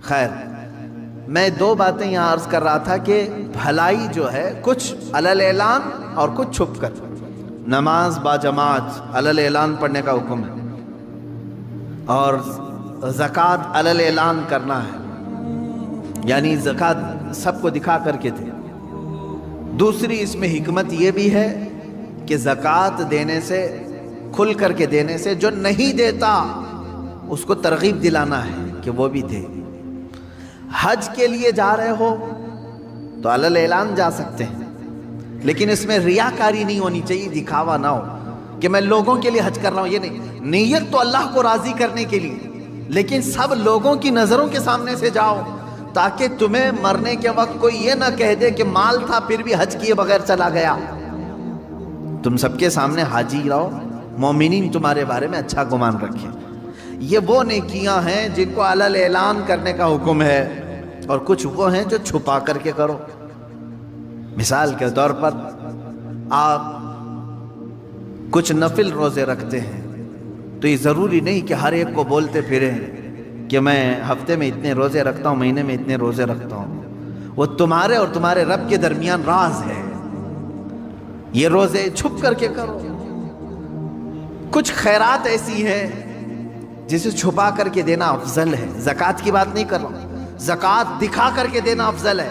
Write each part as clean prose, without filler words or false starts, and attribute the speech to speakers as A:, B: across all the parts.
A: خیر، میں دو باتیں یہاں عرض کر رہا تھا کہ بھلائی جو ہے کچھ علل اعلان اور کچھ چھپ کر. نماز با جماعت علل اعلان پڑھنے کا حکم ہے، اور زکوٰۃ علل اعلان کرنا ہے، یعنی زکوٰۃ سب کو دکھا کر کے دے. دوسری اس میں حکمت یہ بھی ہے کہ زکوٰۃ دینے سے، کھل کر کے دینے سے، جو نہیں دیتا اس کو ترغیب دلانا ہے کہ وہ بھی دے. حج کے لیے جا رہے ہو تو علل اعلان جا سکتے ہیں، لیکن اس میں ریاکاری نہیں ہونی چاہیے، دکھاوا نہ ہو کہ میں لوگوں کے لیے حج کر رہا ہوں. یہ نہیں، نیت تو اللہ کو راضی کرنے کے لیے، لیکن سب لوگوں کی نظروں کے سامنے سے جاؤ تاکہ تمہیں مرنے کے وقت کوئی یہ نہ کہہ دے کہ مال تھا پھر بھی حج کیے بغیر چلا گیا. تم سب کے سامنے حاجی رہو، مومنین تمہارے بارے میں اچھا گمان رکھیں. یہ وہ نیکیاں ہیں جن کو علل اعلان کرنے کا حکم ہے، اور کچھ وہ ہیں جو چھپا کر کے کرو. مثال کے طور پر آپ کچھ نفل روزے رکھتے ہیں تو یہ ضروری نہیں کہ ہر ایک کو بولتے پھریں کہ میں ہفتے میں اتنے روزے رکھتا ہوں، مہینے میں اتنے روزے رکھتا ہوں. وہ تمہارے اور تمہارے رب کے درمیان راز ہے. یہ روزے چھپ کر کے کرو. کچھ خیرات ایسی ہیں جسے چھپا کر کے دینا افضل ہے. زکوٰۃ کی بات نہیں کر رہا ہوں، زکوٰۃ دکھا کر کے دینا افضل ہے.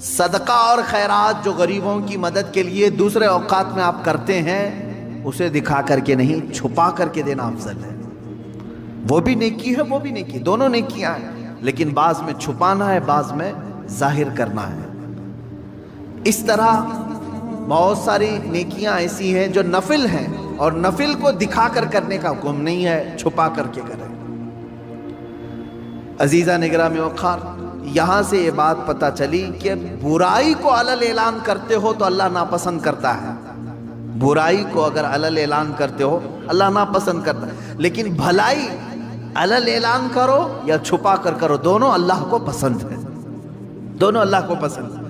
A: صدقہ اور خیرات جو غریبوں کی مدد کے لیے دوسرے اوقات میں آپ کرتے ہیں، اسے دکھا کر کے نہیں، چھپا کر کے دینا افضل ہے. وہ بھی نیکی ہے، وہ بھی نیکی، دونوں نیکیاں ہیں، لیکن بعض میں چھپانا ہے، بعض میں ظاہر کرنا ہے. اس طرح بہت ساری نیکیاں ایسی ہیں جو نفل ہیں، اور نفل کو دکھا کر کرنے کا حکم نہیں ہے، چھپا کر کے کریں. عزیزہ نگرامی وقار، یہاں سے یہ بات پتہ چلی کہ برائی کو علل اعلان کرتے ہو تو اللہ ناپسند کرتا ہے. برائی کو اگر علل اعلان کرتے ہو اللہ ناپسند کرتا ہے، لیکن بھلائی علل اعلان کرو یا چھپا کر کرو، دونوں اللہ کو پسند ہے، دونوں اللہ کو پسند ہے.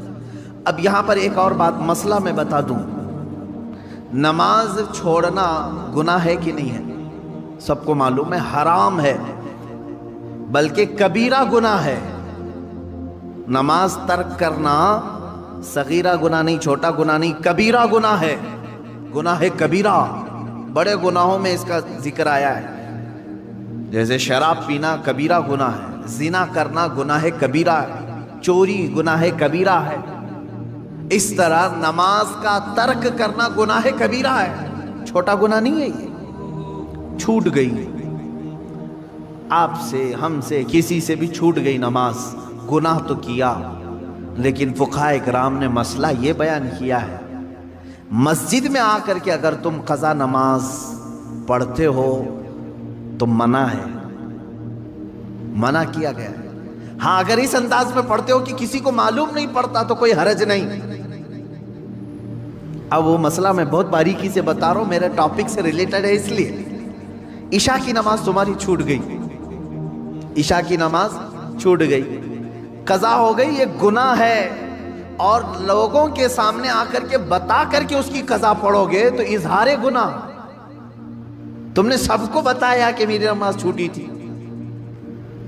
A: اب یہاں پر ایک اور بات، مسئلہ میں بتا دوں. نماز چھوڑنا گناہ ہے کہ نہیں ہے؟ سب کو معلوم ہے حرام ہے، بلکہ کبیرہ گناہ ہے. نماز ترک کرنا صغیرہ گناہ نہیں، چھوٹا گناہ نہیں، کبیرہ گناہ ہے. گناہ کبیرہ، بڑے گناہوں میں اس کا ذکر آیا ہے. جیسے شراب پینا کبیرہ گناہ ہے، زنا کرنا گناہ کبیرہ ہے، چوری گناہ کبیرہ ہے. اس طرح نماز کا ترک کرنا گناہ کبیرہ ہے، چھوٹا گناہ نہیں ہے. یہ چھوٹ گئی آپ سے، ہم سے، کسی سے بھی چھوٹ گئی نماز، گناہ تو کیا، لیکن فقہاء کرام نے مسئلہ یہ بیان کیا ہے، مسجد میں آ کر کے اگر تم قضا نماز پڑھتے ہو تو منع ہے، منع کیا گیا ہے. ہاں اگر اس انداز میں پڑھتے ہو کہ کسی کو معلوم نہیں پڑتا تو کوئی حرج نہیں. اب وہ مسئلہ میں بہت باریکی سے بتا رہا ہوں، میرے ٹاپک سے ریلیٹڈ ہے. اس لیے عشاء کی نماز تمہاری چھوٹ گئی، عشاء کی نماز چھوٹ گئی، قضا ہو گئی، یہ گناہ ہے. اور لوگوں کے سامنے آ کر کے بتا کر کے اس کی قضا پڑھو گے تو اظہار گناہ. تم نے سب کو بتایا کہ میری نماز چھوٹی تھی.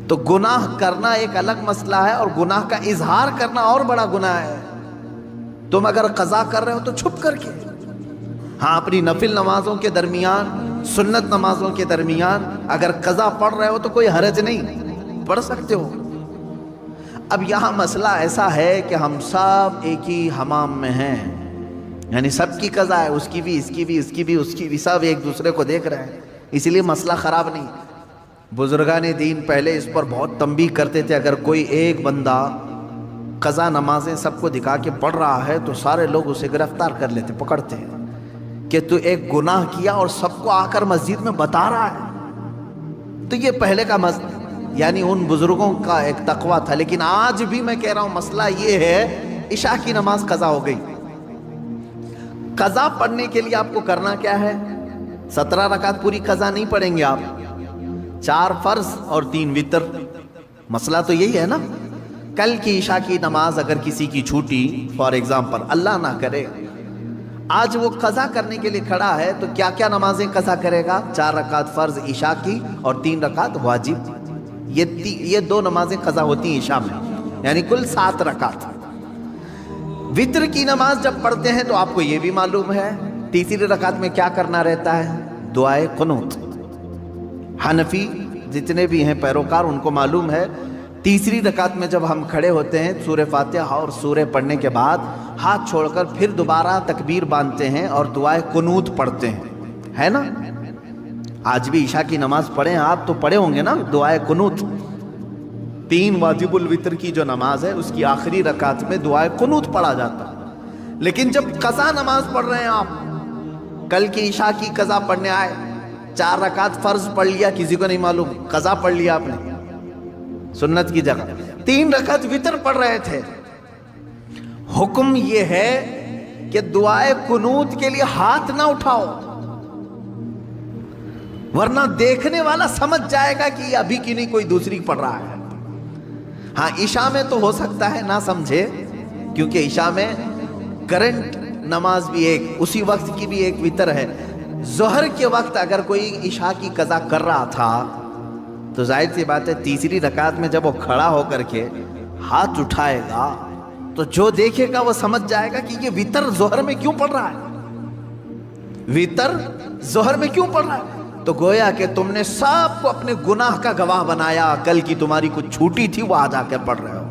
A: تو گناہ کرنا ایک الگ مسئلہ ہے، اور گناہ کا اظہار کرنا اور بڑا گناہ ہے. تم اگر قضا کر رہے ہو تو چھپ کر کے، ہاں اپنی نفل نمازوں کے درمیان، سنت نمازوں کے درمیان اگر قضا پڑھ رہے ہو تو کوئی حرج نہیں، پڑھ سکتے ہو. اب یہاں مسئلہ ایسا ہے کہ ہم سب ایک ہی حمام میں ہیں، یعنی سب کی قضا ہے، اس کی بھی، اس کی بھی، اس کی بھی، اس کی بھی، سب ایک دوسرے کو دیکھ رہے ہیں، اس لیے مسئلہ خراب نہیں. بزرگان دین پہلے اس پر بہت تنبیہ کرتے تھے، اگر کوئی ایک بندہ قضا نمازیں سب کو دکھا کے پڑھ رہا ہے تو سارے لوگ اسے گرفتار کر لیتے، پکڑتے ہیں کہ تو ایک گناہ کیا اور سب کو آ کر مسجد میں بتا رہا ہے. تو یہ پہلے کا یعنی ان بزرگوں کا ایک تقوی تھا. لیکن آج بھی میں کہہ رہا ہوں مسئلہ یہ ہے، عشاء کی نماز قضا ہو گئی. قضا پڑھنے کے لیے آپ کو کرنا کیا ہے؟ 17 رکعت پوری قضا نہیں پڑھیں گے آپ، 4 فرض اور 3 وتر. مسئلہ تو یہی ہے نا. کل کی عشاء کی نماز اگر کسی کی چھوٹی، فار ایگزامپل اللہ نہ کرے، آج وہ قضا کرنے کے لیے کھڑا ہے تو کیا کیا نمازیں قضا کرے گا؟ 4 رکعت فرض عشاء کی اور 3 رکعت واجب. یہ 2 نمازیں قضا ہوتی ہیں عشاء میں، یعنی کل 7 رکعت۔ وطر کی نماز جب پڑھتے ہیں تو آپ کو یہ بھی معلوم ہے تیسری رکعت میں کیا کرنا رہتا ہے، دعائے قنوت۔ حنفی جتنے بھی ہیں پیروکار ان کو معلوم ہے تیسری رکعت میں جب ہم کھڑے ہوتے ہیں سورہ فاتحہ اور سورہ پڑھنے کے بعد ہاتھ چھوڑ کر پھر دوبارہ تکبیر باندھتے ہیں اور دعائے قنوت پڑھتے ہیں، ہے نا؟ آج بھی عشاء کی نماز پڑھیں آپ تو پڑھے ہوں گے نا دعائے قنوت۔ 3 واجب الوتر کی جو نماز ہے اس کی آخری رکعت میں دعائے قنوت پڑھا جاتا ہے۔ لیکن جب قضا نماز پڑھ رہے ہیں آپ، کل کی عشاء کی قضا پڑھنے آئے، 4 رکعت فرض پڑھ لیا، کسی کو نہیں معلوم قضا پڑھ لیا آپ نے سنت کی جگہ، 3 رکعت وتر پڑھ رہے تھے۔ حکم یہ ہے کہ دعائے قنوت کے لیے ہاتھ نہ اٹھاؤ، ورنہ دیکھنے والا سمجھ جائے گا کہ یہ ابھی کی نہیں کوئی دوسری پڑھ رہا ہے۔ ہاں عشاء میں تو ہو سکتا ہے نہ سمجھے، کیونکہ عشاء میں کرنٹ نماز بھی ایک اسی وقت کی بھی ایک وتر ہے۔ ظہر کے وقت اگر کوئی عشاء کی قضا کر رہا تھا تو ظاہر سی بات ہے تیسری رکعت میں جب وہ کھڑا ہو کر کے ہاتھ اٹھائے گا تو جو دیکھے گا وہ سمجھ جائے گا کہ یہ وتر ظہر میں کیوں پڑھ رہا ہے، وتر ظہر میں کیوں پڑھ رہا ہے۔ تو گویا کہ تم نے سب کو اپنے گناہ کا گواہ بنایا، کل کی تمہاری کچھ چھوٹی تھی وہ آج آ کر پڑھ رہے ہو۔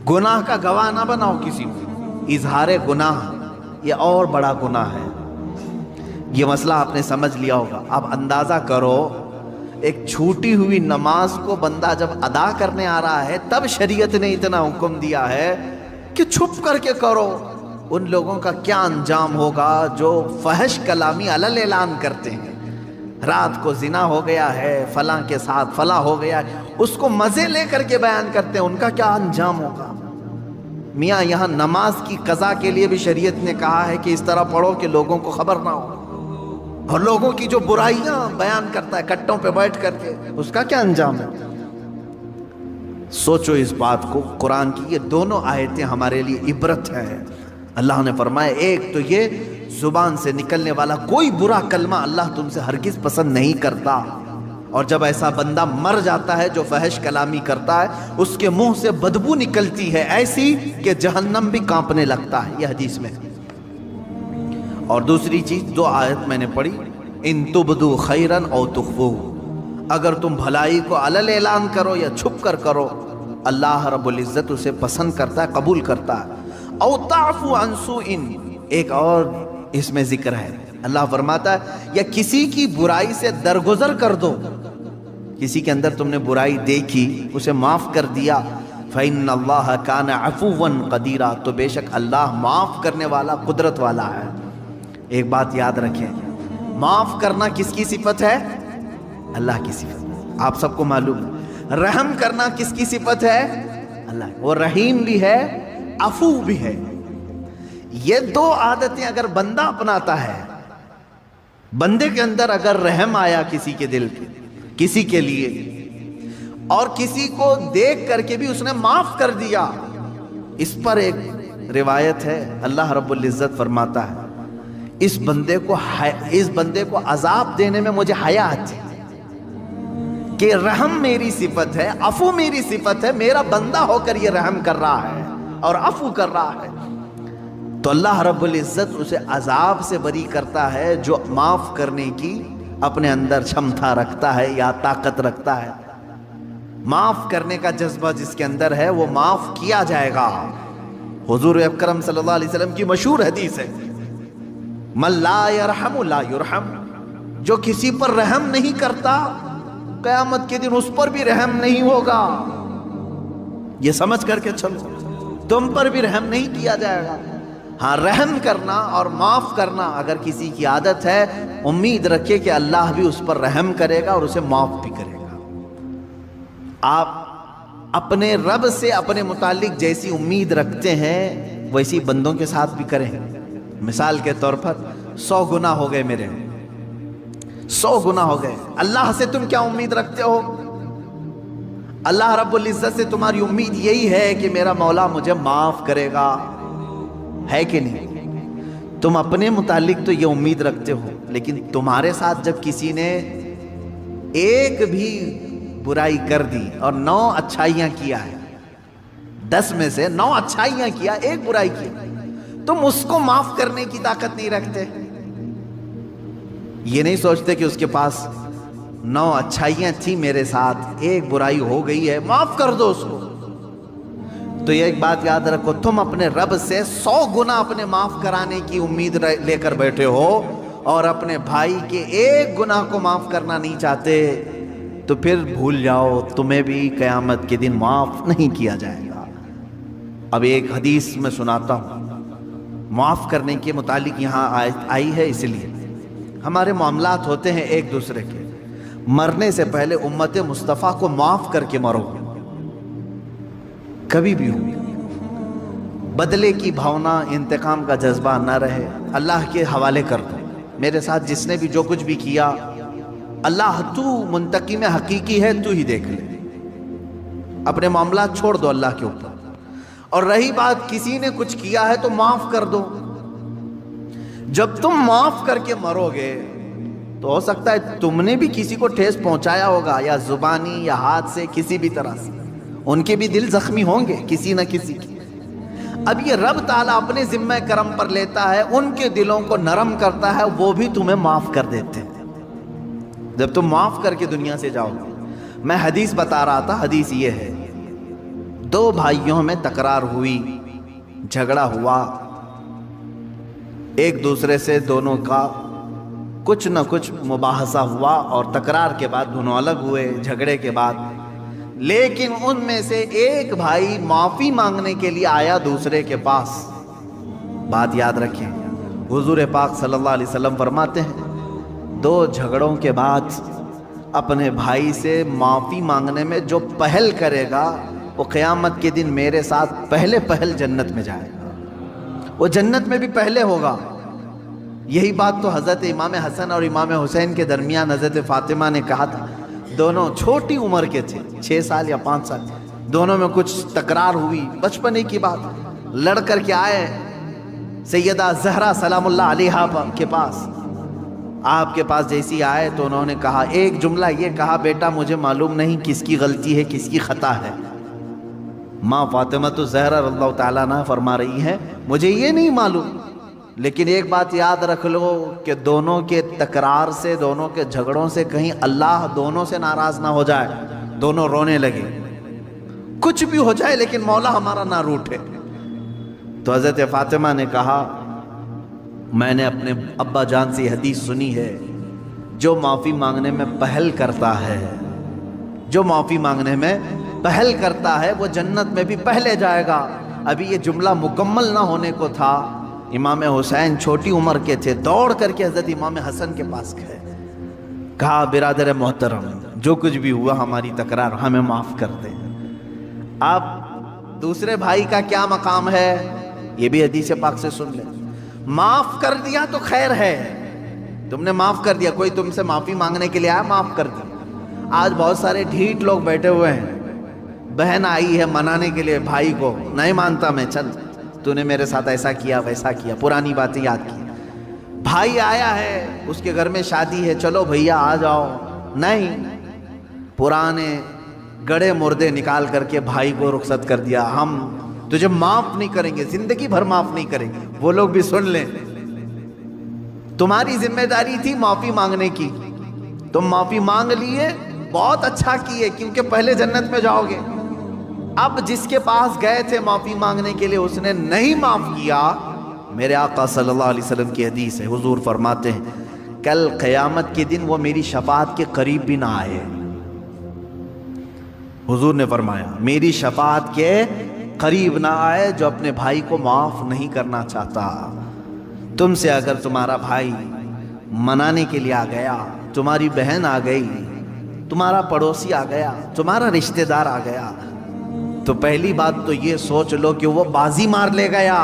A: گناہ کا گواہ نہ بناؤ کسی کو، اظہار گناہ یہ اور بڑا گناہ ہے۔ یہ مسئلہ آپ نے سمجھ لیا ہوگا۔ اب اندازہ کرو ایک چھوٹی ہوئی نماز کو بندہ جب ادا کرنے آ رہا ہے تب شریعت نے اتنا حکم دیا ہے کہ چھپ کر کے کرو۔ ان لوگوں کا کیا انجام ہوگا جو فحش کلامی علی اعلان کرتے ہیں، رات کو زنا ہو گیا ہے، فلاں کے ساتھ فلاں ہو گیا ہے، اس کو مزے لے کر کے بیان کرتے ہیں، ان کا کیا انجام ہوگا۔ میاں یہاں نماز کی قضا کے لیے بھی شریعت نے کہا ہے کہ اس طرح پڑھو کہ لوگوں کو خبر نہ ہو، اور لوگوں کی جو برائیاں بیان کرتا ہے کٹوں پہ بیٹھ کر کے، اس کا کیا انجام ہے۔ سوچو اس بات کو، قرآن کی یہ دونوں آیتیں ہمارے لیے عبرت ہے۔ اللہ نے فرمایا ایک تو یہ زبان سے نکلنے والا کوئی برا کلمہ اللہ تم سے ہرگز پسند نہیں کرتا، اور جب ایسا بندہ مر جاتا ہے جو فحش کلامی کرتا ہے اس کے منہ سے بدبو نکلتی ہے ایسی کہ جہنم بھی کانپنے لگتا ہے، یہ حدیث میں۔ اور دوسری چیز 2 آیت میں نے پڑھی، ان تبدو خیرن او تخفو، اگر تم بھلائی کو علل اعلان کرو یا چھپ کر کرو اللہ رب العزت اسے پسند کرتا ہے، قبول کرتا ہے۔ او تعفو عن سوء، ایک اور اس میں ذکر ہے، اللہ فرماتا ہے یا کسی کی برائی سے درگزر کر دو، کسی کے اندر تم نے برائی دیکھی اسے معاف کر دیا، فإن اللہ کان عفوا قدیرا، تو بے شک اللہ معاف کرنے والا قدرت والا ہے۔ ایک بات یاد رکھیں، معاف کرنا کس کی صفت ہے؟ اللہ کی صفت، آپ سب کو معلوم ہے۔ رحم کرنا کس کی صفت ہے؟ اللہ، وہ رحیم بھی ہے عفو بھی ہے۔ یہ 2 عادتیں اگر بندہ اپناتا ہے، بندے کے اندر اگر رحم آیا کسی کے دل کے کسی کے لیے، اور کسی کو دیکھ کر کے بھی اس نے معاف کر دیا، اس پر ایک روایت ہے اللہ رب العزت فرماتا ہے اس بندے کو عذاب دینے میں مجھے حیا آتی ہے کہ رحم میری صفت ہے، عفو میری صفت ہے، میرا بندہ ہو کر یہ رحم کر رہا ہے اور عفو کر رہا ہے، تو اللہ رب العزت اسے عذاب سے بری کرتا ہے جو معاف کرنے کی اپنے اندر چھمتا رکھتا ہے یا طاقت رکھتا ہے۔ معاف کرنے کا جذبہ جس کے اندر ہے وہ معاف کیا جائے گا۔ حضور اکرم صلی اللہ علیہ وسلم کی مشہور حدیث ہے، من لا یرحم لا یرحم، جو کسی پر رحم نہیں کرتا قیامت کے دن اس پر بھی رحم نہیں ہوگا۔ یہ سمجھ کر کے چلو، تم پر بھی رحم نہیں کیا جائے گا۔ ہاں رحم کرنا اور معاف کرنا اگر کسی کی عادت ہے، امید رکھے کہ اللہ بھی اس پر رحم کرے گا اور اسے معاف بھی کرے گا۔ آپ اپنے رب سے اپنے متعلق جیسی امید رکھتے ہیں ویسی بندوں کے ساتھ بھی کریں۔ مثال کے طور پر 100 گناہ ہو گئے میرے، 100 گناہ ہو گئے، اللہ سے تم کیا امید رکھتے ہو؟ اللہ رب العزت سے تمہاری امید یہی ہے کہ میرا مولا مجھے معاف کرے گا، ہے کہ نہیں؟ تم اپنے متعلق تو یہ امید رکھتے ہو، لیکن تمہارے ساتھ جب کسی نے ایک بھی برائی کر دی اور 9 اچھائیاں کیا ہے، 10 میں سے 9 اچھائیاں کیا، 1 برائی کی، تم اس کو معاف کرنے کی طاقت نہیں رکھتے؟ یہ نہیں سوچتے کہ اس کے پاس 9 اچھائیاں تھیں میرے ساتھ، 1 برائی ہو گئی ہے، معاف کر دو اس کو۔ تو یہ ایک بات یاد رکھو، تم اپنے رب سے 100 گنا اپنے معاف کرانے کی امید لے کر بیٹھے ہو اور اپنے بھائی کے 1 گناہ کو معاف کرنا نہیں چاہتے، تو پھر بھول جاؤ تمہیں بھی قیامت کے دن معاف نہیں کیا جائے گا۔ اب ایک حدیث میں سناتا ہوں معاف کرنے کے متعلق، یہاں آئی ہے، اس لیے ہمارے معاملات ہوتے ہیں ایک دوسرے کے، مرنے سے پہلے امت مصطفیٰ کو معاف کر کے مرو، کبھی بھی ہو، بدلے کی بھاونا، انتقام کا جذبہ نہ رہے، اللہ کے حوالے کر دو۔ میرے ساتھ جس نے بھی جو کچھ بھی کیا، اللہ تو منتقم حقیقی ہے، تو ہی دیکھ لے، اپنے معاملات چھوڑ دو اللہ کے اوپر۔ اور رہی بات کسی نے کچھ کیا ہے تو معاف کر دو، جب تم معاف کر کے مرو گے تو ہو سکتا ہے تم نے بھی کسی کو ٹھیس پہنچایا ہوگا، یا زبانی یا ہاتھ سے، کسی بھی طرح سے، ان کے بھی دل زخمی ہوں گے کسی نہ کسی کے۔ اب یہ رب تعالیٰ اپنے ذمہ کرم پر لیتا ہے، ان کے دلوں کو نرم کرتا ہے، وہ بھی تمہیں معاف کر دیتے ہیں جب تم معاف کر کے دنیا سے جاؤ گے۔ میں حدیث بتا رہا تھا، حدیث یہ ہے، 2 بھائیوں میں تکرار ہوئی، جھگڑا ہوا، ایک دوسرے سے دونوں کا کچھ نہ کچھ مباحثہ ہوا، اور تکرار کے بعد دونوں الگ ہوئے، جھگڑے کے بعد، لیکن ان میں سے ایک بھائی معافی مانگنے کے لیے آیا دوسرے کے پاس۔ بات یاد رکھیں، حضور پاک صلی اللہ علیہ وسلم فرماتے ہیں 2 جھگڑوں کے بعد اپنے بھائی سے معافی مانگنے میں جو پہل کرے گا، وہ قیامت کے دن میرے ساتھ پہل جنت میں جائے گا، وہ جنت میں بھی پہلے ہوگا۔ یہی بات تو حضرت امام حسن اور امام حسین کے درمیان حضرت فاطمہ نے کہا تھا، دونوں چھوٹی عمر کے تھے، 6 سال یا 5 سال، دونوں میں کچھ تکرار ہوئی، بچپنے کی بات، لڑ کر کے آئے سیدہ زہرا سلام اللہ علیہا کے پاس۔ آپ کے پاس جیسی آئے تو انہوں نے کہا، ایک جملہ یہ کہا، بیٹا مجھے معلوم نہیں کس کی غلطی ہے، کس کی خطا ہے۔ ماں فاطمہ تو زہرا رضی اللہ تعالیٰ عنہا فرما رہی ہے، مجھے یہ نہیں معلوم، لیکن ایک بات یاد رکھ لو کہ دونوں کے تکرار سے، دونوں کے جھگڑوں سے کہیں اللہ دونوں سے ناراض نہ ہو جائے، دونوں رونے لگے، کچھ بھی ہو جائے لیکن مولا ہمارا نہ روٹھے۔ تو حضرت فاطمہ نے کہا، میں نے اپنے ابا جان سے حدیث سنی ہے، جو معافی مانگنے میں پہل کرتا ہے، جو معافی مانگنے میں پہل کرتا ہے وہ جنت میں بھی پہلے جائے گا۔ ابھی یہ جملہ مکمل نہ ہونے کو تھا، امام حسین چھوٹی عمر کے تھے، دوڑ کر کے حضرت امام حسن کے پاس گئے، کہا برادر محترم جو کچھ بھی ہوا ہماری تکرار، ہمیں معاف کر دیں۔ اب دوسرے بھائی کا کیا مقام ہے یہ بھی حدیث پاک سے سن لیں۔ معاف کر دیا تو خیر ہے، تم نے معاف کر دیا، کوئی تم سے معافی مانگنے کے لیے آیا، معاف کر دیا۔ آج بہت سارے ڈھیٹ لوگ بیٹھے ہوئے ہیں، بہن آئی ہے منانے کے لیے بھائی کو، نہیں مانتا میں، چل تو نے میرے ساتھ ایسا کیا ویسا کیا، پرانی باتیں یاد کی۔ بھائی آیا ہے، اس کے گھر میں شادی ہے، چلو بھیا آ جاؤ، نہیں، پرانے گڑے مردے نکال کر کے بھائی کو رخصت کر دیا، ہم تجھے معاف نہیں کریں گے، زندگی بھر معاف نہیں کریں گے۔ وہ لوگ بھی سن لیں، تمہاری ذمہ داری تھی معافی مانگنے کی، تم معافی مانگ لیے، بہت اچھا کیے، کیونکہ پہلے جنت میں جاؤ گے۔ اب جس کے پاس گئے تھے معافی مانگنے کے لیے، اس نے نہیں معاف کیا، میرے آقا صلی اللہ علیہ وسلم کی حدیث ہے، حضور فرماتے ہیں کل قیامت کے دن وہ میری شفاعت کے قریب بھی نہ آئے۔ حضور نے فرمایا میری شفاعت کے قریب نہ آئے جو اپنے بھائی کو معاف نہیں کرنا چاہتا۔ تم سے اگر تمہارا بھائی منانے کے لیے آ گیا، تمہاری بہن آ گئی، تمہارا پڑوسی آ گیا، تمہارا رشتہ دار آ گیا، تو پہلی بات تو یہ سوچ لو کہ وہ بازی مار لے گیا،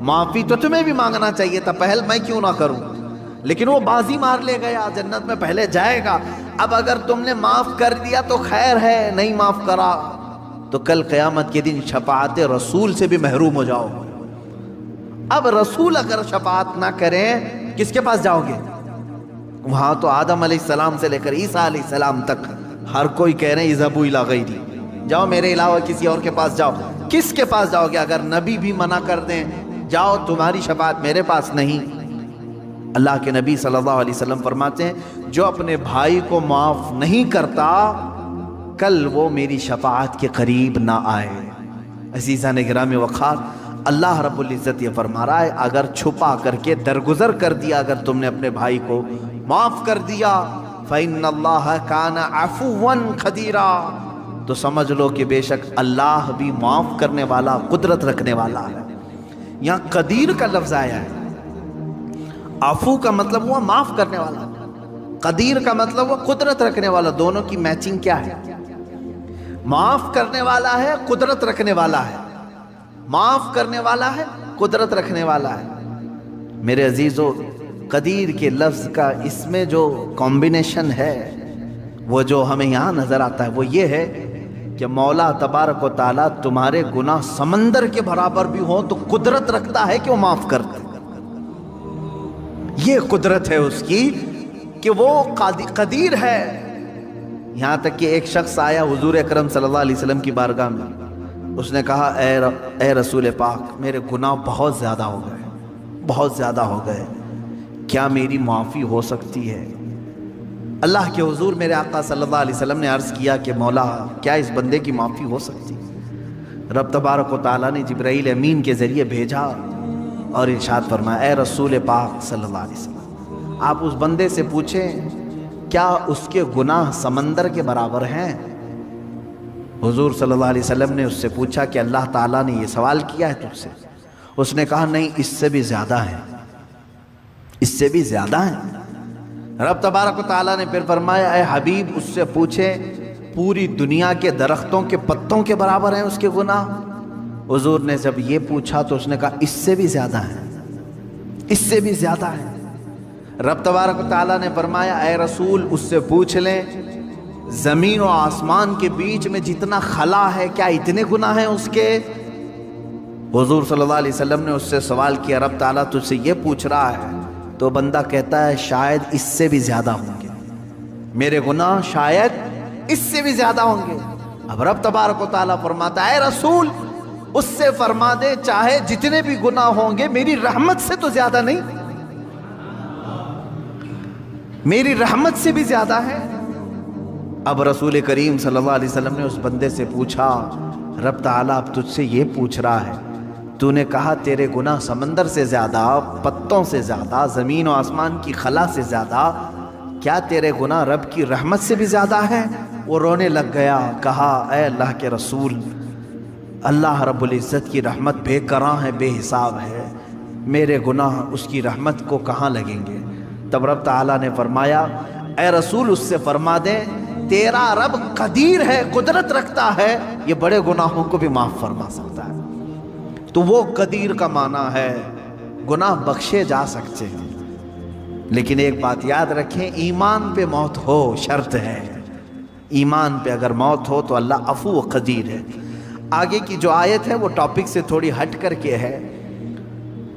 A: معافی تو تمہیں بھی مانگنا چاہیے تھا، پہل میں کیوں نہ کروں، لیکن وہ بازی مار لے گیا، جنت میں پہلے جائے گا۔ اب اگر تم نے معاف کر دیا تو خیر ہے، نہیں معاف کرا تو کل قیامت کے دن شفاعت رسول سے بھی محروم ہو جاؤ۔ اب رسول اگر شفاعت نہ کریں کس کے پاس جاؤ گے؟ وہاں تو آدم علیہ السلام سے لے کر عیسیٰ علیہ السلام تک ہر کوئی کہہ رہے ہیں اذهبوا الی غیری، جاؤ میرے علاوہ کسی اور کے پاس جاؤ. کس کے پاس جاؤ گے؟ اگر نبی بھی منع کر دیں جاؤ تمہاری شفاعت میرے پاس نہیں. اللہ کے نبی صلی اللہ علیہ وسلم فرماتے ہیں جو اپنے بھائی کو معاف نہیں کرتا کل وہ میری شفاعت کے قریب نہ آئے. عزیزان گرامی وقار، اللہ رب العزت یہ فرما رہا ہے اگر چھپا کر کے درگزر کر دیا، اگر تم نے اپنے بھائی کو معاف کر دیا، فَإِنَّ اللَّهَ كَانَ عَفُوًّا قَدِيرًا، تو سمجھ لو کہ بے شک اللہ بھی معاف کرنے والا، قدرت رکھنے والا ہے. یہاں قدیر کا لفظ آیا ہے. عفو کا مطلب ہوا معاف کرنے والا، قدیر کا مطلب ہوا قدرت رکھنے والا. دونوں کی میچنگ کیا ہے؟ معاف کرنے والا ہے، قدرت رکھنے والا ہے. معاف کرنے والا ہے، قدرت رکھنے والا ہے. میرے عزیزو، قدیر کے لفظ کا اس میں جو کمبینیشن ہے وہ جو ہمیں یہاں نظر آتا ہے وہ یہ ہے کہ مولا تبارک و تعالیٰ تمہارے گناہ سمندر کے برابر بھی ہوں تو قدرت رکھتا ہے کہ وہ معاف کر دے. یہ قدرت ہے اس کی کہ وہ قدیر ہے. یہاں تک کہ ایک شخص آیا حضور اکرم صلی اللہ علیہ وسلم کی بارگاہ میں، اس نے کہا اے رسول پاک میرے گناہ بہت زیادہ ہو گئے، بہت زیادہ ہو گئے، کیا میری معافی ہو سکتی ہے؟ اللہ کے حضور میرے آقا صلی اللہ علیہ وسلم نے عرض کیا کہ مولا کیا اس بندے کی معافی ہو سکتی ہے؟ رب تبارک و تعالیٰ نے جبرائیل امین کے ذریعے بھیجا اور ارشاد فرمایا اے رسول پاک صلی اللہ علیہ وسلم آپ اس بندے سے پوچھیں کیا اس کے گناہ سمندر کے برابر ہیں؟ حضور صلی اللہ علیہ وسلم نے اس سے پوچھا کہ اللہ تعالیٰ نے یہ سوال کیا ہے تجھ سے؟ اس نے کہا نہیں، اس سے بھی زیادہ ہیں، اس سے بھی زیادہ ہیں. رب تبارک و تعالیٰ نے پھر فرمایا اے حبیب اس سے پوچھے پوری دنیا کے درختوں کے پتوں کے برابر ہیں اس کے گناہ؟ حضور نے جب یہ پوچھا تو اس نے کہا اس سے بھی زیادہ ہیں، اس سے بھی زیادہ ہیں. رب تبارک و تعالیٰ نے فرمایا اے رسول اس سے پوچھ لیں زمین و آسمان کے بیچ میں جتنا خلا ہے کیا اتنے گناہ ہیں اس کے؟ حضور صلی اللہ علیہ وسلم نے اس سے سوال کیا رب تعالیٰ تجھ سے یہ پوچھ رہا ہے، تو بندہ کہتا ہے شاید اس سے بھی زیادہ ہوں گے، میرے گناہ شاید اس سے بھی زیادہ ہوں گے. اب رب تبارک و تعالیٰ فرماتا ہے اے رسول اس سے فرما دے چاہے جتنے بھی گناہ ہوں گے میری رحمت سے تو زیادہ نہیں، میری رحمت سے بھی زیادہ ہے. اب رسول کریم صلی اللہ علیہ وسلم نے اس بندے سے پوچھا رب تعالیٰ اب تجھ سے یہ پوچھ رہا ہے، تو نے کہا تیرے گناہ سمندر سے زیادہ، پتوں سے زیادہ، زمین و آسمان کی خلا سے زیادہ، کیا تیرے گناہ رب کی رحمت سے بھی زیادہ ہے؟ وہ رونے لگ گیا، کہا اے اللہ کے رسول اللہ رب العزت کی رحمت بے کراں ہے، بے حساب ہے، میرے گناہ اس کی رحمت کو کہاں لگیں گے؟ تب رب تعالیٰ نے فرمایا اے رسول اس سے فرما دیں تیرا رب قدیر ہے، قدرت رکھتا ہے، یہ بڑے گناہوں کو بھی معاف فرما سکتا ہے. تو وہ قدیر کا معنی ہے گناہ بخشے جا سکتے ہیں، لیکن ایک بات یاد رکھیں ایمان پہ موت ہو شرط ہے. ایمان پہ اگر موت ہو تو اللہ عفو و قدیر ہے. آگے کی جو آیت ہے وہ ٹاپک سے تھوڑی ہٹ کر کے ہے،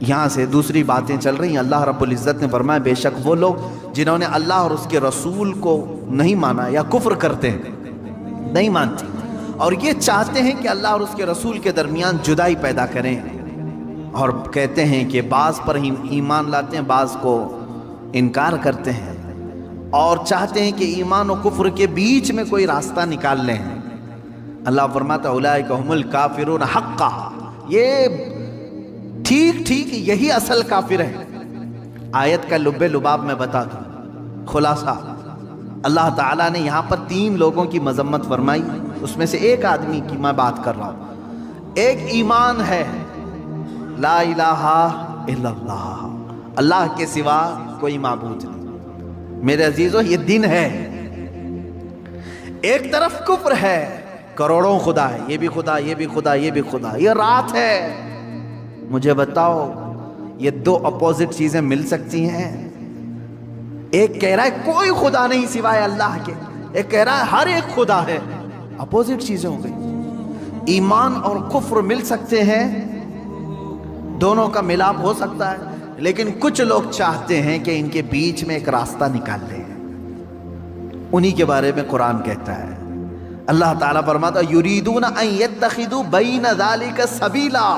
A: یہاں سے دوسری باتیں چل رہی ہیں. اللہ رب العزت نے فرمایا بے شک وہ لوگ جنہوں نے اللہ اور اس کے رسول کو نہیں مانا یا کفر کرتے ہیں، نہیں مانتے اور یہ چاہتے ہیں کہ اللہ اور اس کے رسول کے درمیان جدائی پیدا کریں، اور کہتے ہیں کہ بعض پر ایمان لاتے ہیں بعض کو انکار کرتے ہیں، اور چاہتے ہیں کہ ایمان و کفر کے بیچ میں کوئی راستہ نکال لیں. اللہ فرماتا اولئک هم الکافرون حقا، یہ ٹھیک یہی اصل کافر ہے. آیت کا لب لباب میں بتا دوں، خلاصہ اللہ تعالیٰ نے یہاں پر 3 لوگوں کی مذمت فرمائی، اس میں سے ایک آدمی کی میں بات کر رہا ہوں. ایک ایمان ہے لا الہ الا اللہ، اللہ کے سوا کوئی معبود نہیں. میرے عزیزو یہ دن ہے. ایک طرف کفر ہے، کروڑوں خدا ہے، یہ بھی خدا یہ بھی خدا یہ بھی خدا. یہ رات ہے، مجھے بتاؤ یہ 2 اپوزٹ چیزیں مل سکتی ہیں؟ ایک کہہ رہا ہے کوئی خدا نہیں سوائے اللہ کے، ایک کہہ رہا ہے ہر ایک خدا ہے. اپوزٹ چیزیں ہو گئی. ایمان اور کفر مل سکتے ہیں، دونوں کا ملاپ ہو سکتا ہے، لیکن کچھ لوگ چاہتے ہیں کہ ان کے بیچ میں ایک راستہ نکال لیں. انہی کے بارے میں قرآن کہتا ہے. اللہ تعالیٰ فرماتا یریدون ان یتخذوا بین ذلک سبیلا.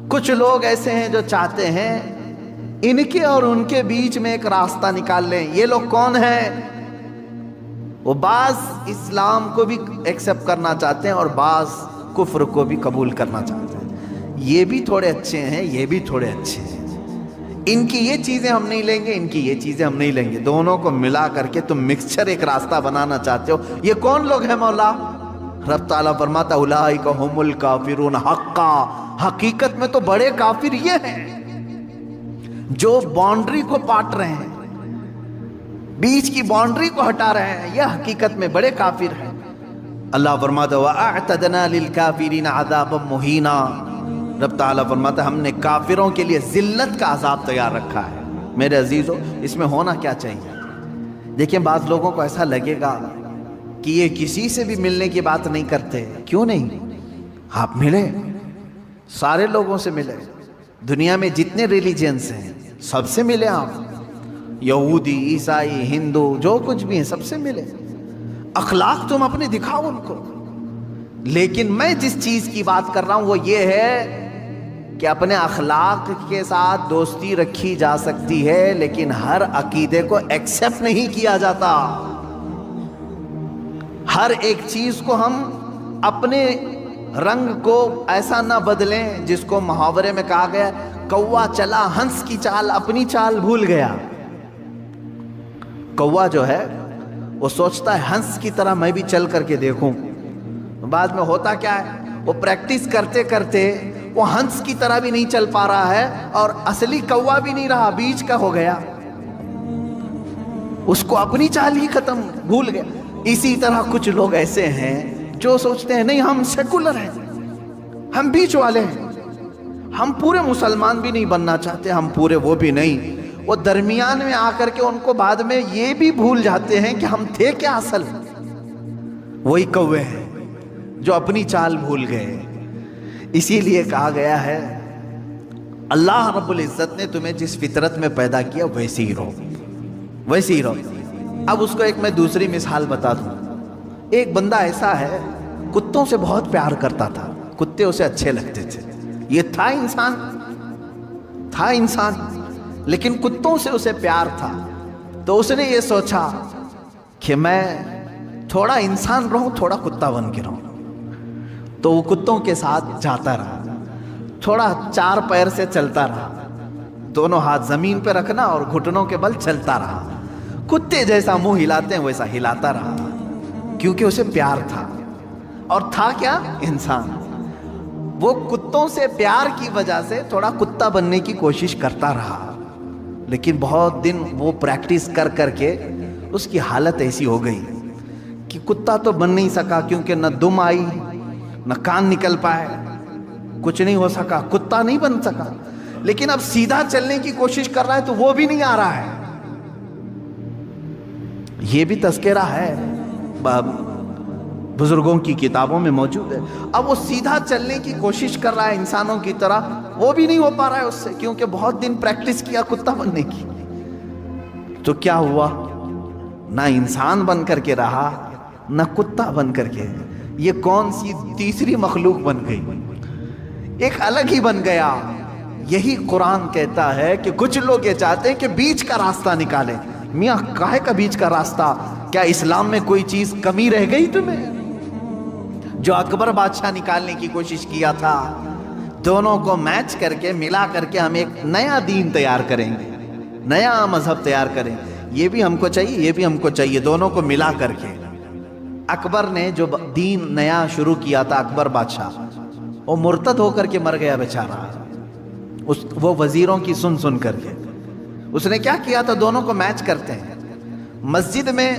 A: کچھ لوگ ایسے ہیں جو چاہتے ہیں ان کے اور ان کے بیچ میں ایک راستہ نکال لیں. یہ لوگ کون ہیں؟ وہ بعض اسلام کو بھی ایکسیپٹ کرنا چاہتے ہیں اور بعض کفر کو بھی قبول کرنا چاہتے ہیں. یہ بھی تھوڑے اچھے ہیں، یہ بھی تھوڑے اچھے ہیں. ان کی یہ چیزیں ہم نہیں لیں گے، ان کی یہ چیزیں ہم نہیں لیں گے. دونوں کو ملا کر کے تم مکسچر ایک راستہ بنانا چاہتے ہو. یہ کون لوگ ہیں مولا؟ رب تعالیٰ فرماتا اولئک هم الکافرون حقا. حقیقت میں تو بڑے کافر یہ ہیں جو باؤنڈری کو پاٹ رہے ہیں، بیچ کی باؤنڈری کو ہٹا رہے ہیں. یہ حقیقت میں بڑے کافر ہیں. اللہ فرماتا وَأَعْتَدْنَا لِلْكَافِرِينَ عَذَابًا مُهِينًا. رب تعالیٰ فرماتا ہم نے کافروں کے لیے ذلت کا عذاب تیار رکھا ہے. میرے عزیزو، اس میں ہونا کیا چاہیے؟ دیکھیں بعض لوگوں کو ایسا لگے گا کہ یہ کسی سے بھی ملنے کی بات نہیں کرتے. کیوں نہیں؟ آپ ملے، سارے لوگوں سے ملے. دنیا میں جتنے ریلیجنز ہیں سب سے ملے آپ. یہودی، عیسائی، ہندو، جو کچھ بھی ہیں سب سے ملے. اخلاق تم اپنے دکھاؤ ان کو. لیکن میں جس چیز کی بات کر رہا ہوں وہ یہ ہے کہ اپنے اخلاق کے ساتھ دوستی رکھی جا سکتی ہے، لیکن ہر عقیدے کو ایکسیپٹ نہیں کیا جاتا. ہر ایک چیز کو ہم اپنے رنگ کو ایسا نہ بدلیں جس کو محاورے میں کہا گیا کوا چلا ہنس کی چال، اپنی چال بھول گیا. کوا جو ہے وہ سوچتا ہے ہنس کی طرح میں بھی چل کر کے دیکھوں. بعد میں ہوتا کیا ہے، وہ پریکٹس کرتے کرتے وہ ہنس کی طرح بھی نہیں چل پا رہا ہے اور اصلی کوا بھی نہیں رہا، بیچ کا ہو گیا. اس کو اپنی چال ہی ختم، بھول گیا. اسی طرح کچھ لوگ ایسے ہیں جو سوچتے ہیں نہیں ہم سیکولر ہیں، ہم بیچ والے ہیں، ہم پورے مسلمان بھی نہیں بننا چاہتے، ہم پورے وہ بھی نہیں. وہ درمیان میں آ کر کے ان کو بعد میں یہ بھی بھول جاتے ہیں کہ ہم تھے کیا اصل. وہی کوے ہیں جو اپنی چال بھول گئے. اسی لیے کہا گیا ہے اللہ رب العزت نے تمہیں جس فطرت میں پیدا کیا ویسی ہی رہو، ویسی ہی رہو. اب اس کو ایک میں دوسری مثال بتا دوں. ایک بندہ ایسا ہے کتوں سے بہت پیار کرتا تھا، کتے اسے اچھے لگتے تھے. یہ تھا انسان لیکن کتوں سے اسے پیار تھا. تو اس نے یہ سوچا کہ میں تھوڑا انسان رہوں، تھوڑا کتا بن کے رہوں. تو وہ کتوں کے ساتھ جاتا رہا، تھوڑا چار پیر سے چلتا رہا، دونوں ہاتھ زمین پہ رکھنا اور گھٹنوں کے بل چلتا رہا. کتے جیسا منہ ہلاتے ہیں ویسا ہلاتا رہا، کیونکہ اسے پیار تھا. اور تھا کیا؟ انسان. وہ کتوں سے پیار کی وجہ سے تھوڑا کتا بننے کی کوشش کرتا رہا، لیکن بہت دن وہ پریکٹس کر کر کے اس کی حالت ایسی ہو گئی کہ کتا تو بن نہیں سکا، کیونکہ نہ دم آئی نہ کان نکل پائے، کچھ نہیں ہو سکا، کتا نہیں بن سکا. لیکن اب سیدھا چلنے کی کوشش کر رہا ہے تو وہ بھی نہیں آ رہا ہے. یہ بھی تذکرہ ہے بزرگوں کی کتابوں میں موجود ہے. اب وہ سیدھا چلنے کی کوشش کر رہا ہے انسانوں کی طرح، وہ بھی نہیں ہو پا رہا ہے اس سے، کیونکہ بہت دن پریکٹس کیا کتا بننے کی. تو کیا ہوا؟ نہ انسان بن کر کے رہا نہ کتا بن کر کے. یہ کون سی تیسری مخلوق بن گئی، ایک الگ ہی بن گیا. یہی قرآن کہتا ہے کہ کچھ لوگ یہ چاہتے ہیں کہ بیچ کا راستہ نکالیں. میاں کاہے کا بیچ کا راستہ؟ کیا اسلام میں کوئی چیز کمی رہ گئی تمہیں؟ جو اکبر بادشاہ نکالنے کی کوشش کیا تھا، دونوں کو میچ کر کے ملا کر کے ہم ایک نیا دین تیار کریں گے، نیا مذہب تیار کریں. یہ بھی ہم کو چاہیے، یہ بھی ہم کو چاہیے، دونوں کو ملا کر کے. اکبر نے جو دین نیا شروع کیا تھا، اکبر بادشاہ، وہ مرتد ہو کر کے مر گیا بیچارہ. وہ وزیروں کی سن کر کے اس نے کیا کیا تھا؟ دونوں کو میچ کرتے ہیں. مسجد میں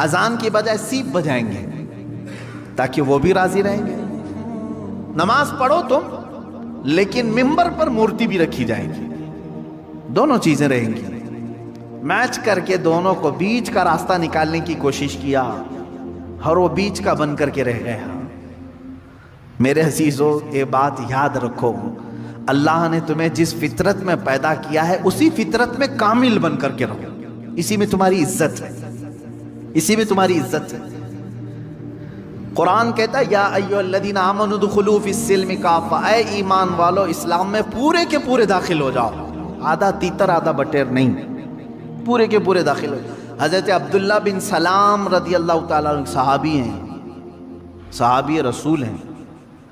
A: اذان کی بجائے سیپ بجائیں گے تاکہ وہ بھی راضی رہیں گے. نماز پڑھو تم، لیکن ممبر پر مورتی بھی رکھی جائے گی. دونوں چیزیں رہیں گی. میچ کر کے دونوں کو بیچ کا راستہ نکالنے کی کوشش کیا اور وہ بیچ کا بن کر کے رہ گیا. میرے عزیزو، یہ بات یاد رکھو، اللہ نے تمہیں جس فطرت میں پیدا کیا ہے اسی فطرت میں کامل بن کر کے رہو. اسی میں تمہاری عزت ہے، اسی میں تمہاری عزت ہے۔ قرآن کہتا ہے یا ایھا الذین آمنوا ادخلوا فی السلم کافہ، اے ایمان والو اسلام میں پورے کے پورے داخل ہو جاؤ، آدھا تیتر آدھا بٹیر نہیں، پورے کے پورے داخل ہو جاؤ۔ حضرت عبداللہ بن سلام رضی اللہ تعالیٰ عنہ صحابی ہیں، صحابی رسول ہیں۔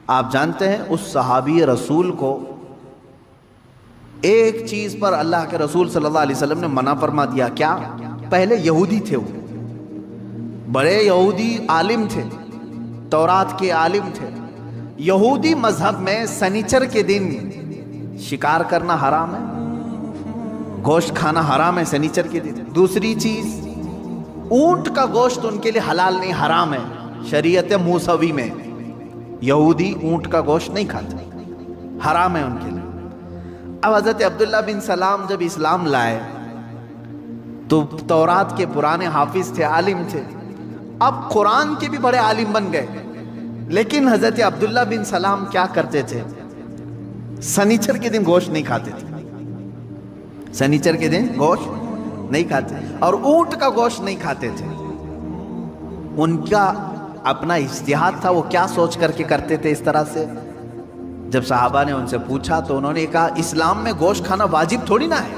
A: آپ جانتے ہیں اس صحابی رسول کو ایک چیز پر اللہ کے رسول صلی اللہ علیہ وسلم نے منع فرما دیا، کیا؟ پہلے یہودی تھے، وہ بڑے یہودی عالم تھے، تورات کے عالم تھے۔ یہودی مذہب میں سنیچر کے دن شکار کرنا حرام ہے، گوشت کھانا حرام ہے سنیچر کے دن۔ دوسری چیز، اونٹ کا گوشت ان کے لیے حلال نہیں، حرام ہے شریعت موسوی میں۔ یہودی اونٹ کا گوشت نہیں کھاتے، حرام ہے ان کے لیے۔ اب حضرت عبداللہ بن سلام جب اسلام لائے تو تورات کے پرانے حافظ تھے، عالم تھے، اب قرآن کے بھی بڑے عالم بن گئے۔ لیکن حضرت عبداللہ بن سلام کیا کرتے تھے؟ سنیچر کے دن گوشت نہیں کھاتے تھے، سنیچر کے دن گوشت نہیں کھاتے، اور اونٹ کا گوشت نہیں کھاتے تھے۔ ان کا اپنا اجتہاد تھا، وہ کیا سوچ کر کے کرتے تھے اس طرح سے؟ جب صحابہ نے ان سے پوچھا تو انہوں نے کہا اسلام میں گوشت کھانا واجب تھوڑی نہ ہے،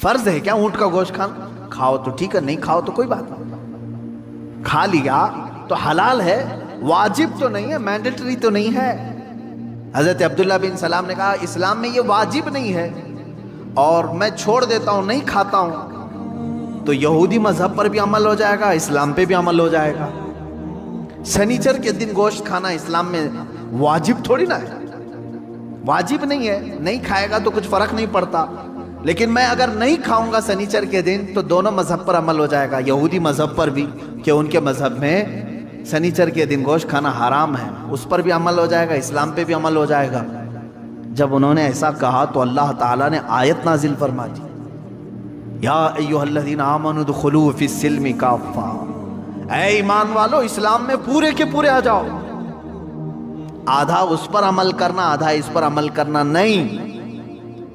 A: فرض ہے کیا اونٹ کا گوشت کھانا؟ کھاؤ تو ٹھیک ہے، نہیں کھاؤ تو کوئی بات نہیں، کھا لیا تو حلال ہے، واجب تو نہیں ہے، مینڈیٹری تو نہیں ہے۔ حضرت عبداللہ بن سلام نے کہا اسلام میں یہ واجب نہیں ہے اور میں چھوڑ دیتا ہوں، نہیں کھاتا ہوں، تو یہودی مذہب پر بھی عمل ہو جائے گا، اسلام پہ بھی عمل ہو جائے گا۔ سنیچر کے دن گوشت کھانا اسلام میں واجب تھوڑی نہ ہے، واجب نہیں ہے، نہیں کھائے گا تو کچھ فرق نہیں پڑتا، لیکن میں اگر نہیں کھاؤں گا سنیچر کے دن تو دونوں مذہب پر عمل ہو جائے گا، یہودی مذہب پر بھی کہ ان کے مذہب میں سنیچر کے دن گوشت کھانا حرام ہے، اس پر بھی عمل ہو جائے گا، اسلام پہ بھی عمل ہو جائے گا۔ جب انہوں نے ایسا کہا تو اللہ تعالیٰ نے آیت نازل فرما دی، یا ایھا الذین آمنوا ادخلوا فی السلم کافہ، اے ایمان والو اسلام میں پورے کے پورے آ جاؤ، آدھا اس پر عمل کرنا آدھا اس پر عمل کرنا نہیں،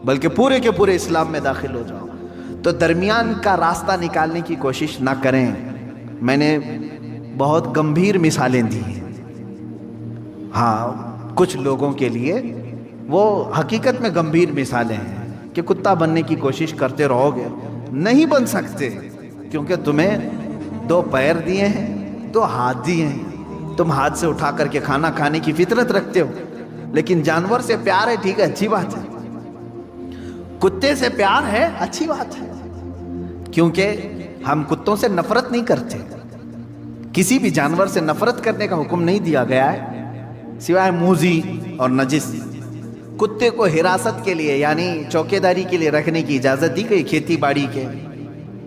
A: بلکہ پورے کے پورے اسلام میں داخل ہو جاؤ۔ تو درمیان کا راستہ نکالنے کی کوشش نہ کریں۔ میں نے بہت گمبھیر مثالیں دی ہیں، ہاں کچھ لوگوں کے لیے وہ حقیقت میں گمبھیر مثالیں ہیں کہ کتا بننے کی کوشش کرتے رہو گے، نہیں بن سکتے، کیونکہ تمہیں 2 پیر دیے ہیں، 2 ہاتھ دیے ہیں، تم ہاتھ سے اٹھا کر کے کھانا کھانے کی فطرت رکھتے ہو، لیکن جانور سے پیار ہے، ٹھیک ہے، اچھی بات ہے، کتے سے پیار ہے، اچھی بات ہے، کیونکہ ہم کتوں سے نفرت نہیں کرتے، کسی بھی جانور سے نفرت کرنے کا حکم نہیں دیا گیا ہے سوائے موذی اور نجس۔ کتے کو حراست کے لیے یعنی چوکیداری کے لیے رکھنے کی اجازت دی گئی، کھیتی باڑی کے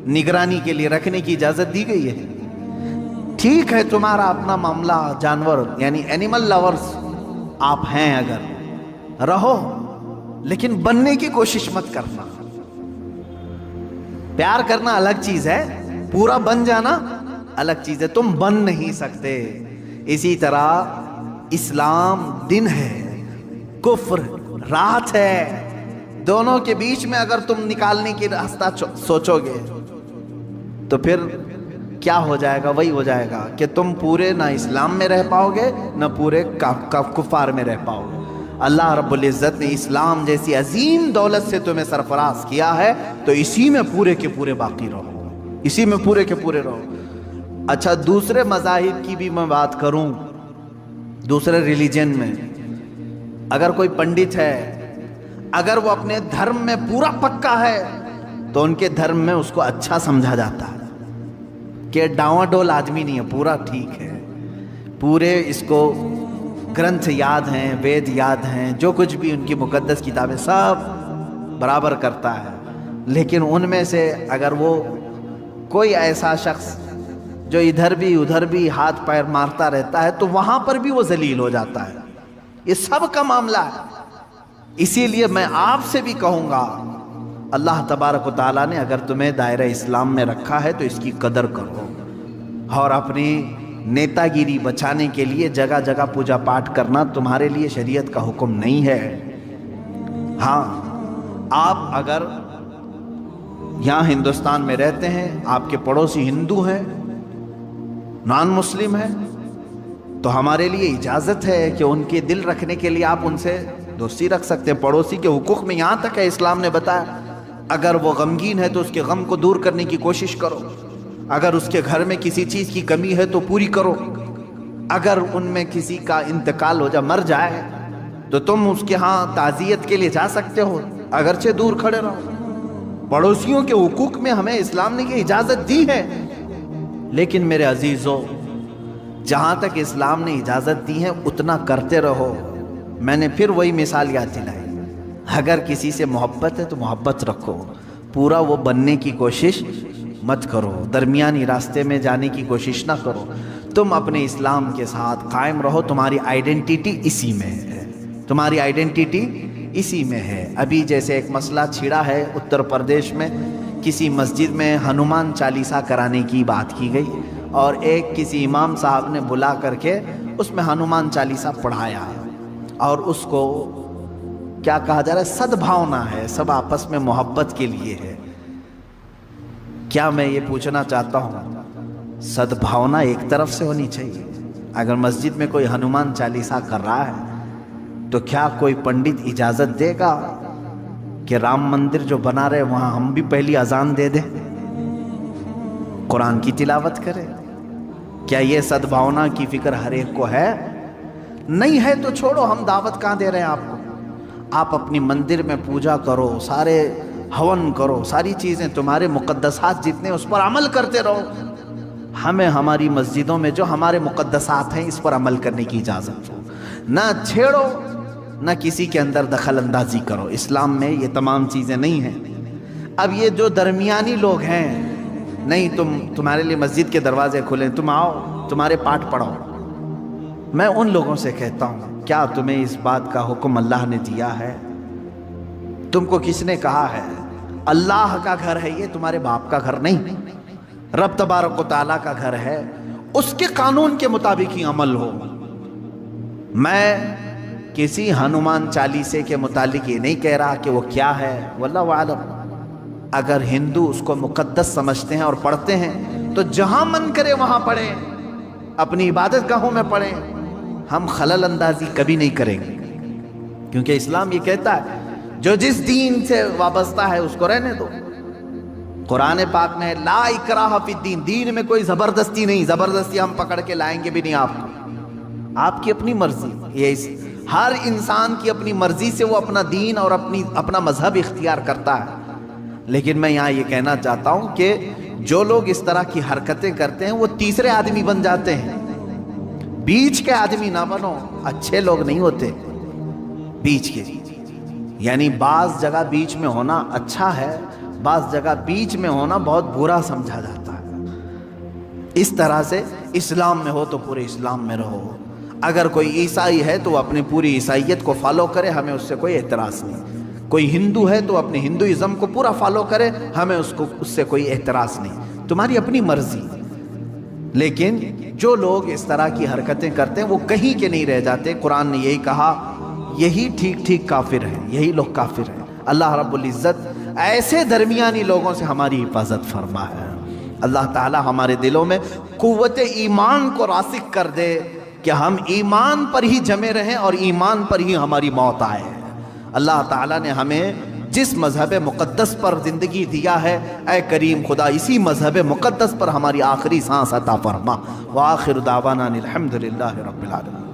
A: نگرانی کے لیے رکھنے کی اجازت دی گئی ہے، ٹھیک ہے، تمہارا اپنا معاملہ، جانور یعنی اینیمل لورز آپ ہیں اگر رہو، لیکن بننے کی کوشش مت کرنا۔ پیار کرنا الگ چیز ہے، پورا بن جانا الگ چیز ہے، تم بن نہیں سکتے۔ اسی طرح اسلام دن ہے، کفر رات ہے، دونوں کے بیچ میں اگر تم نکالنے کی راستہ سوچو گے تو پھر کیا ہو جائے گا؟ وہی ہو جائے گا کہ تم پورے نہ اسلام میں رہ پاؤ گے نہ پورے کفار میں رہ پاؤ گے۔ اللہ رب العزت نے اسلام جیسی عظیم دولت سے تمہیں سرفراز کیا ہے، تو اسی میں پورے کے پورے باقی رہو، اسی میں پورے کے پورے رہو۔ اچھا دوسرے مذاہب کی بھی میں بات کروں، دوسرے ریلیجن میں اگر کوئی پنڈت ہے، اگر وہ اپنے دھرم میں پورا پکا ہے تو ان کے دھرم میں اس کو اچھا سمجھا جاتا ہے کہ ڈاواں ڈول آدمی نہیں ہے، پورا ٹھیک ہے، پورے اس کو گرنتھ یاد ہیں، وید یاد ہیں، جو کچھ بھی ان کی مقدس کتابیں سب برابر کرتا ہے۔ لیکن ان میں سے اگر وہ کوئی ایسا شخص جو ادھر بھی ادھر بھی ہاتھ پیر مارتا رہتا ہے تو وہاں پر بھی وہ ذلیل ہو جاتا ہے۔ یہ سب کا معاملہ ہے، اسی لیے میں آپ سے بھی کہوں گا، اللہ تبارک و تعالیٰ نے اگر تمہیں دائرہ اسلام میں رکھا ہے تو اس کی قدر کرو، اور اپنی نیتا گیری بچانے کے لیے جگہ جگہ پوجا پاٹ کرنا تمہارے لیے شریعت کا حکم نہیں ہے۔ ہاں آپ اگر یہاں ہندوستان میں رہتے ہیں، آپ کے پڑوسی ہندو ہیں، نان مسلم ہے تو ہمارے لیے اجازت ہے کہ ان کے دل رکھنے کے لیے آپ ان سے دوستی رکھ سکتے ہیں۔ پڑوسی کے حقوق میں یہاں تک ہے اسلام نے بتایا، اگر وہ غمگین ہے تو اس کے غم کو دور کرنے کی کوشش کرو، اگر اس کے گھر میں کسی چیز کی کمی ہے تو پوری کرو، اگر ان میں کسی کا انتقال ہو جائے، مر جائے، تو تم اس کے ہاں تعزیت کے لیے جا سکتے ہو، اگرچہ دور کھڑے رہو۔ پڑوسیوں کے حقوق میں ہمیں اسلام نے یہ اجازت دی ہے، لیکن میرے عزیزو جہاں تک اسلام نے اجازت دی ہے اتنا کرتے رہو۔ میں نے پھر وہی مثال یاد دلائی، اگر کسی سے محبت ہے تو محبت رکھو، پورا وہ بننے کی کوشش مت کرو، درمیانی راستے میں جانے کی کوشش نہ کرو، تم اپنے اسلام کے ساتھ قائم رہو، تمہاری آئیڈینٹیٹی اسی میں ہے، تمہاری آئیڈینٹیٹی اسی میں ہے۔ ابھی جیسے ایک مسئلہ چھڑا ہے اتر پردیش میں، کسی مسجد میں ہنومان چالیسا کرانے کی بات کی گئی اور ایک کسی امام صاحب نے بلا کر کے اس میں ہنومان چالیسا پڑھایا اور اس کو کیا کہا جا رہا ہے، سدبھاونا ہے، سب آپس میں محبت کے لیے ہے۔ کیا میں یہ پوچھنا چاہتا ہوں، سدبھاونا ایک طرف سے ہونی چاہیے؟ اگر مسجد میں کوئی ہنومان چالیسا کر رہا ہے تو کیا کوئی پنڈت اجازت دے گا کہ رام مندر جو بنا رہے وہاں ہم بھی پہلی اذان دے دیں، قرآن کی تلاوت کرے؟ کیا یہ سدبھاونا کی فکر ہر ایک کو ہے؟ نہیں ہے تو چھوڑو، ہم دعوت کہاں دے رہے ہیں آپ کو؟ آپ اپنی مندر میں پوجا کرو، سارے ہون کرو، ساری چیزیں تمہارے مقدسات جتنے اس پر عمل کرتے رہو۔ ہمیں ہماری مسجدوں میں جو ہمارے مقدسات ہیں اس پر عمل کرنے کی اجازت ہو، نہ چھیڑو، نہ کسی کے اندر دخل اندازی کرو۔ اسلام میں یہ تمام چیزیں نہیں ہیں۔ اب یہ جو درمیانی لوگ ہیں، نہیں تمہارے لیے مسجد کے دروازے کھلیں، تم آؤ، تمہارے پاٹ پڑھو، میں ان لوگوں سے کہتا ہوں کیا تمہیں اس بات کا حکم اللہ نے دیا ہے؟ تم کو کس نے کہا ہے؟ اللہ کا گھر ہے یہ، تمہارے باپ کا گھر نہیں، رب تبارک و تعالیٰ کا گھر ہے، اس کے قانون کے مطابق ہی عمل ہو۔ میں کسی ہنومان چالیسے کے متعلق یہ نہیں کہہ رہا کہ وہ کیا ہے، واللہ اعلم۔ اگر ہندو اس کو مقدس سمجھتے ہیں اور پڑھتے ہیں تو جہاں من کرے وہاں پڑھیں، اپنی عبادت گاہوں میں پڑھیں، ہم خلل اندازی کبھی نہیں کریں گے، کیونکہ اسلام یہ کہتا ہے جو جس دین سے وابستہ ہے اس کو رہنے دو۔ قرآن پاک میں لا اکراہ فی الدین، دین میں کوئی زبردستی نہیں، زبردستی ہم پکڑ کے لائیں گے بھی نہیں آپ کو، آپ کی اپنی مرضی، یہ ہر انسان کی اپنی مرضی سے وہ اپنا دین اور اپنا مذہب اختیار کرتا ہے۔ لیکن میں یہاں یہ کہنا چاہتا ہوں کہ جو لوگ اس طرح کی حرکتیں کرتے ہیں وہ تیسرے آدمی بن جاتے ہیں، بیچ کے آدمی نہ بنو، اچھے لوگ نہیں ہوتے بیچ کے، یعنی بعض جگہ بیچ میں ہونا اچھا ہے، بعض جگہ بیچ میں ہونا بہت برا سمجھا جاتا ہے۔ اس طرح سے اسلام میں ہو تو پورے اسلام میں رہو، اگر کوئی عیسائی ہے تو وہ اپنی پوری عیسائیت کو فالو کرے، ہمیں اس سے کوئی اعتراض نہیں، کوئی ہندو ہے تو اپنے ہندوازم کو پورا فالو کرے، ہمیں اس سے کوئی اعتراض نہیں، تمہاری اپنی مرضی۔ لیکن جو لوگ اس طرح کی حرکتیں کرتے ہیں وہ کہیں کے نہیں رہ جاتے، قرآن نے یہی کہا، یہی ٹھیک ٹھیک کافر ہیں، یہی لوگ کافر ہیں۔ اللہ رب العزت ایسے درمیانی لوگوں سے ہماری حفاظت فرما ہے۔ اللہ تعالی ہمارے دلوں میں قوت ایمان کو راسخ کر دے کہ ہم ایمان پر ہی جمے رہیں اور ایمان پر ہی ہماری موت آئے۔ اللہ تعالیٰ نے ہمیں جس مذہب مقدس پر زندگی دیا ہے، اے کریم خدا اسی مذہب مقدس پر ہماری آخری سانس عطا فرما۔ وآخر دعوانا الحمدللہ رب العالمین۔